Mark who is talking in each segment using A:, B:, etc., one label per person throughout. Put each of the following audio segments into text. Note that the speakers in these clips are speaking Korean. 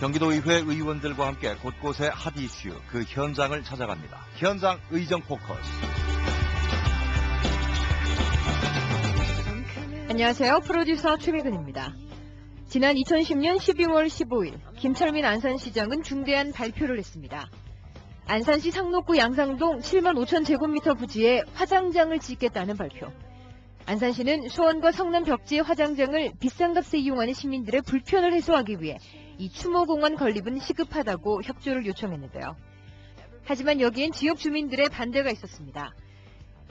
A: 경기도의회 의원들과 함께 곳곳의 핫 이슈, 그 현장을 찾아갑니다. 현장 의정 포커스.
B: 안녕하세요. 프로듀서 최미근입니다. 지난 2010년 12월 15일 김철민 안산시장은 중대한 발표를 했습니다. 안산시 상록구 양상동 7만 5천 제곱미터 부지에 화장장을 짓겠다는 발표. 안산시는 수원과 성남 벽지의 화장장을 비싼 값에 이용하는 시민들의 불편을 해소하기 위해 이 추모공원 건립은 시급하다고 협조를 요청했는데요. 하지만 여기엔 지역 주민들의 반대가 있었습니다.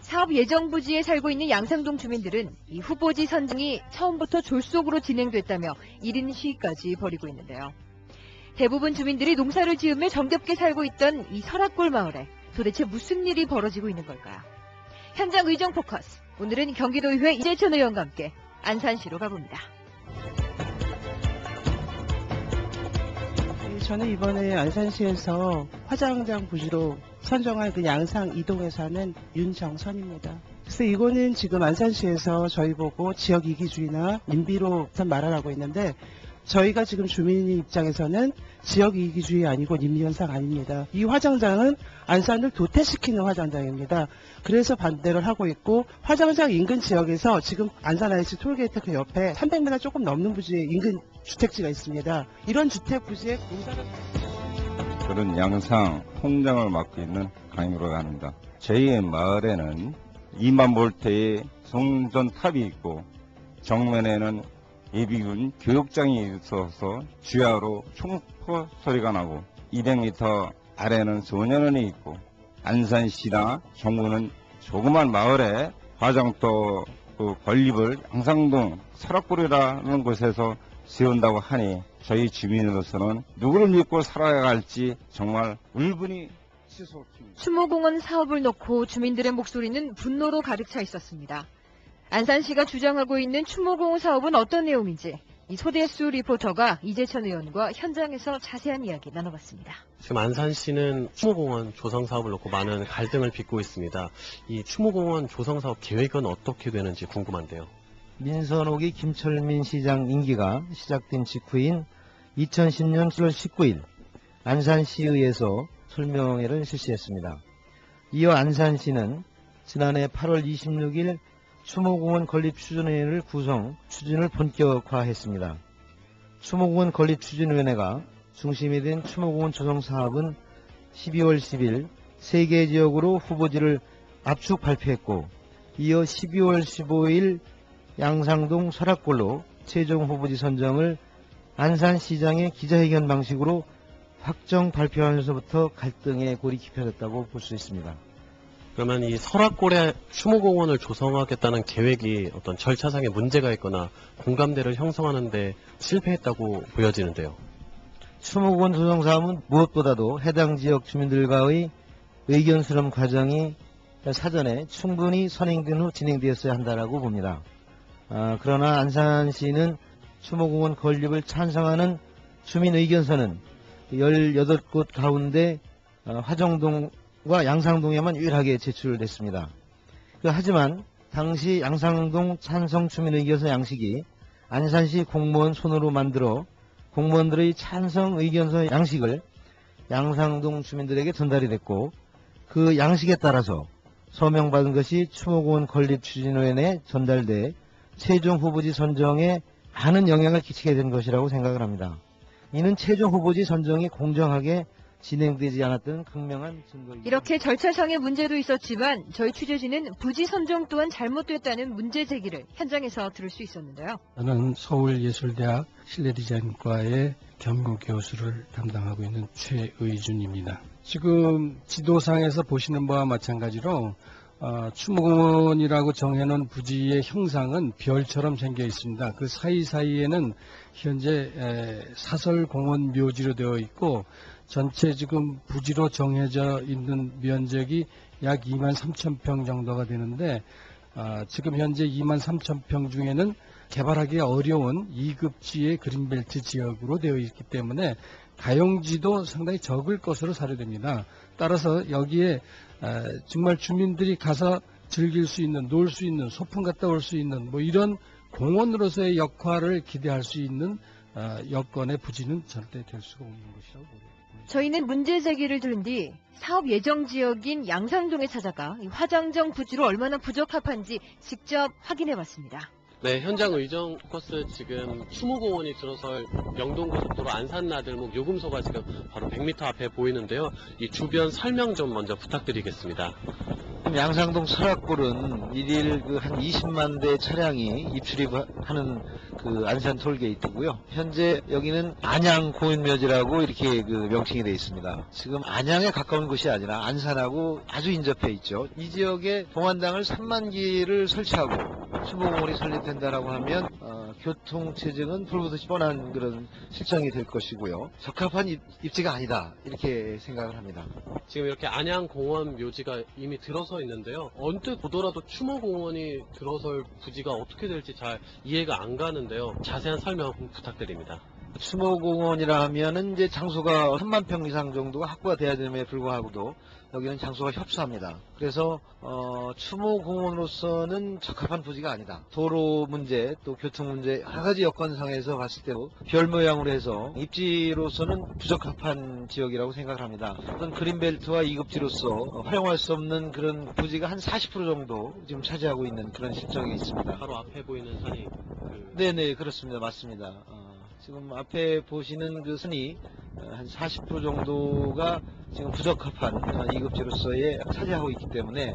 B: 사업 예정 부지에 살고 있는 양상동 주민들은 이 후보지 선정이 처음부터 졸속으로 진행됐다며 1인 시위까지 벌이고 있는데요. 대부분 주민들이 농사를 지으며 정겹게 살고 있던 이 설악골 마을에 도대체 무슨 일이 벌어지고 있는 걸까요? 현장 의정 포커스. 오늘은 경기도의회 이재천 의원과 함께 안산시로 가봅니다.
C: 저는 이번에 안산시에서 화장장 부지로 선정한 그 양상 이동에 사는 윤정선입니다. 그래서 이거는 지금 안산시에서 저희 보고 지역 이기주의나 인비로 말하라고 했는데 저희가 지금 주민 입장에서는 지역 이기주의 아니고 인비현상 아닙니다. 이 화장장은 안산을 도태시키는 화장장입니다. 그래서 반대를 하고 있고 화장장 인근 지역에서 지금 안산 IC 톨게이트 그 옆에 300m 조금 넘는 부지에 인근 주택지가 있습니다. 이런 주택 부지에 공사를
D: 저는 양상 홍장을 맡고 있는 강유로가 합니다. 저희 마을에는 2만 볼트의 송전 탑이 있고 정면에는 예비군 교육장이 있어서 주야로 총포 소리가 나고 200m 아래는 소년원이 있고 안산시나 정부는 조그만 마을에 화장터 건립을 양상동 설악골이라는 곳에서 세운다고 하니 저희 주민으로서는 누구를 믿고 살아야 할지 정말 울분이 치솟습니다.
B: 추모공원 사업을 놓고 주민들의 목소리는 분노로 가득 차 있었습니다. 안산시가 주장하고 있는 추모공원 사업은 어떤 내용인지 이 소대수 리포터가 이재천 의원과 현장에서 자세한 이야기 나눠봤습니다.
E: 지금 안산시는 추모공원 조성 사업을 놓고 많은 갈등을 빚고 있습니다. 이 추모공원 조성 사업 계획은 어떻게 되는지 궁금한데요.
F: 민선옥이 김철민 시장 임기가 시작된 직후인 2010년 7월 19일 안산시의회에서 설명회를 실시했습니다. 이어 안산시는 지난해 8월 26일 추모공원 건립추진위원회를 구성, 추진을 본격화했습니다. 추모공원 건립추진위원회가 중심이 된 추모공원 조성 사업은 12월 10일 3개 지역으로 후보지를 압축 발표했고 이어 12월 15일 양상동 설악골로 최종 후보지 선정을 안산시장의 기자회견 방식으로 확정 발표하면서부터 갈등의 골이 깊어졌다고 볼 수 있습니다.
E: 그러면 이 설악골에 추모공원을 조성하겠다는 계획이 어떤 절차상의 문제가 있거나 공감대를 형성하는 데 실패했다고 보여지는데요.
F: 추모공원 조성 사업은 무엇보다도 해당 지역 주민들과의 의견 수렴 과정이 사전에 충분히 선행된 후 진행되었어야 한다고 봅니다. 그러나 안산시는 추모공원 건립을 찬성하는 주민 의견서는 18곳 가운데 화정동과 양상동에만 유일하게 제출됐습니다. 하지만 당시 양상동 찬성 주민 의견서 양식이 안산시 공무원 손으로 만들어 공무원들의 찬성 의견서 양식을 양상동 주민들에게 전달이 됐고 그 양식에 따라서 서명받은 것이 추모공원 건립추진위원회에 전달돼 최종 후보지 선정에 많은 영향을 끼치게 된 것이라고 생각을 합니다. 이는 최종 후보지 선정이 공정하게 진행되지 않았던 극명한 증거입니다.
B: 이렇게 절차상의 문제도 있었지만 저희 취재진은 부지 선정 또한 잘못됐다는 문제 제기를 현장에서 들을 수 있었는데요.
G: 저는 서울예술대학 실내디자인과의 겸임 교수를 담당하고 있는 최의준입니다. 지금 지도상에서 보시는 바와 마찬가지로 추모공원이라고 정해놓은 부지의 형상은 별처럼 생겨 있습니다. 그 사이사이에는 현재 사설공원 묘지로 되어 있고 전체 지금 부지로 정해져 있는 면적이 약 2만 3천 평 정도가 되는데 지금 현재 2만 3천 평 중에는 개발하기 어려운 2급지의 그린벨트 지역으로 되어 있기 때문에 가용지도 상당히 적을 것으로 사료됩니다. 따라서 여기에 정말 주민들이 가서 즐길 수 있는, 놀 수 있는, 소풍 갔다 올 수 있는 뭐 이런 공원으로서의 역할을 기대할 수 있는 여건의 부진은 절대 될 수가 없는 것이라고 보입니다.
B: 저희는 문제 제기를 들은 뒤 사업 예정 지역인 양상동에 찾아가 이 화장정 부지로 얼마나 부적합한지 직접 확인해봤습니다.
E: 네, 현장 의정 코스 지금 추모공원이 들어설 영동고속도로 안산나들목 요금소가 지금 바로 100m 앞에 보이는데요. 이 주변 설명 좀 먼저 부탁드리겠습니다.
F: 양상동 설악골은 일일 한 20만 대 차량이 입출입하는 안산 톨게이트고요. 현재 여기는 안양 공인묘지라고 이렇게 명칭이 되어 있습니다. 지금 안양에 가까운 곳이 아니라 안산하고 아주 인접해 있죠. 이 지역에 봉안당을 3만 기를 설치하고 추모공원이 설립된다라고 하면 교통체증은 불보듯이 뻔한 그런 실정이 될 것이고요. 적합한 입지가 아니다 이렇게 생각을 합니다.
E: 지금 이렇게 안양공원 묘지가 이미 들어서 있는데요. 언뜻 보더라도 추모공원이 들어설 부지가 어떻게 될지 잘 이해가 안 가는데요. 자세한 설명 부탁드립니다.
F: 추모공원이라 하면은 이제 장소가 3만 평 이상 정도가 확보가 돼야 됨에 불구하고도 여기는 장소가 협소합니다. 그래서 추모공원으로서는 적합한 부지가 아니다. 도로 문제 또 교통 문제 여러 가지 여건상에서 봤을 때도 별 모양으로 해서 입지로서는 부적합한 지역이라고 생각을 합니다. 어떤 그린벨트와 이급지로서 활용할 수 없는 그런 부지가 한 40% 정도 지금 차지하고 있는 그런 실정이 있습니다.
E: 바로 앞에 보이는 산이
F: 네네 그렇습니다. 맞습니다. 지금 앞에 보시는 그 선이 한 40% 정도가 지금 부적합한 이급지로서의 차지하고 있기 때문에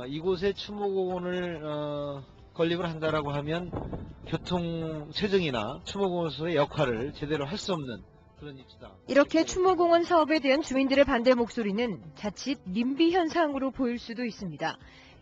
F: 이곳에 추모공원을 건립을 한다라고 하면 교통 체증이나 추모공원에서의 역할을 제대로 할 수 없는 그런 입지다.
B: 이렇게 추모공원 사업에 대한 주민들의 반대 목소리는 자칫 님비 현상으로 보일 수도 있습니다.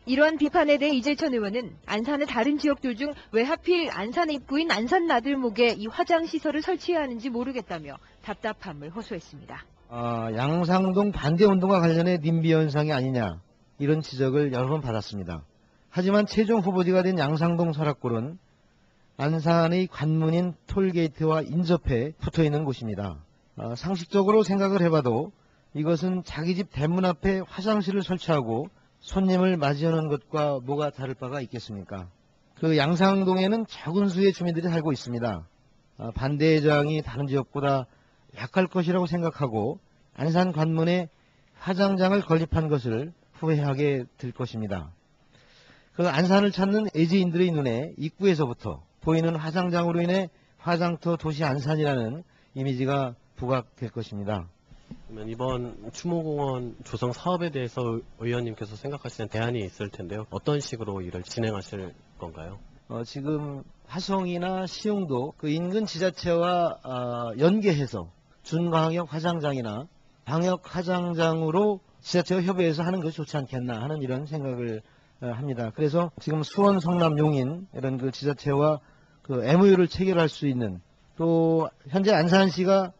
B: 이러한 비판에 대해 이재천 의원은 안산의 다른 지역들 중 왜 하필 안산 입구인 안산 나들목에 이 화장시설을 설치해야 하는지 모르겠다며 답답함을 호소했습니다.
F: 양상동 반대운동과 관련해 님비 현상이 아니냐 이런 지적을 여러 번 받았습니다. 하지만 최종 후보지가 된 양상동 설악골은 안산의 관문인 톨게이트와 인접해 붙어있는 곳입니다. 상식적으로 생각을 해봐도 이것은 자기 집 대문 앞에 화장실을 설치하고 손님을 맞이하는 것과 뭐가 다를 바가 있겠습니까? 그 양상동에는 적은 수의 주민들이 살고 있습니다. 반대 의장이 다른 지역보다 약할 것이라고 생각하고 안산 관문에 화장장을 건립한 것을 후회하게 될 것입니다. 그 안산을 찾는 애지인들의 눈에 입구에서부터 보이는 화장장으로 인해 화장터 도시 안산이라는 이미지가 부각될 것입니다.
E: 그러면 이번 추모공원 조성 사업에 대해서 의원님께서 생각하시는 대안이 있을 텐데요. 어떤 식으로 일을 진행하실 건가요?
F: 지금 화성이나 시흥도 그 인근 지자체와 연계해서 준광역 화장장이나 광역 화장장으로 지자체와 협의해서 하는 것이 좋지 않겠나 하는 이런 생각을 합니다. 그래서 지금 수원, 성남, 용인 이런 그 지자체와 그 MOU를 체결할 수 있는 또 현재 안산시가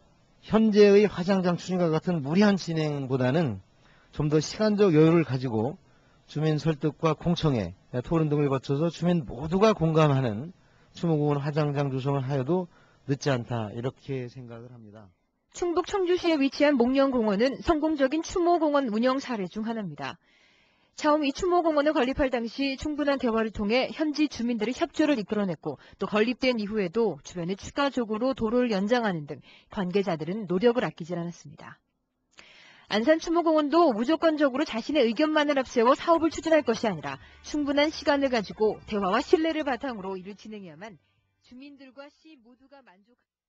F: 현재의 화장장 추진과 같은 무리한 진행보다는 좀 더 시간적 여유를 가지고 주민 설득과 공청회, 토론 등을 거쳐서 주민 모두가 공감하는 추모공원 화장장 조성을 하여도 늦지 않다 이렇게 생각을 합니다.
B: 충북 청주시에 위치한 목련공원은 성공적인 추모공원 운영 사례 중 하나입니다. 처음 이 추모공원을 건립할 당시 충분한 대화를 통해 현지 주민들의 협조를 이끌어냈고 또 건립된 이후에도 주변에 추가적으로 도로를 연장하는 등 관계자들은 노력을 아끼질 않았습니다. 안산 추모공원도 무조건적으로 자신의 의견만을 앞세워 사업을 추진할 것이 아니라 충분한 시간을 가지고 대화와 신뢰를 바탕으로 일을 진행해야만 주민들과 시 모두가 만족합니다.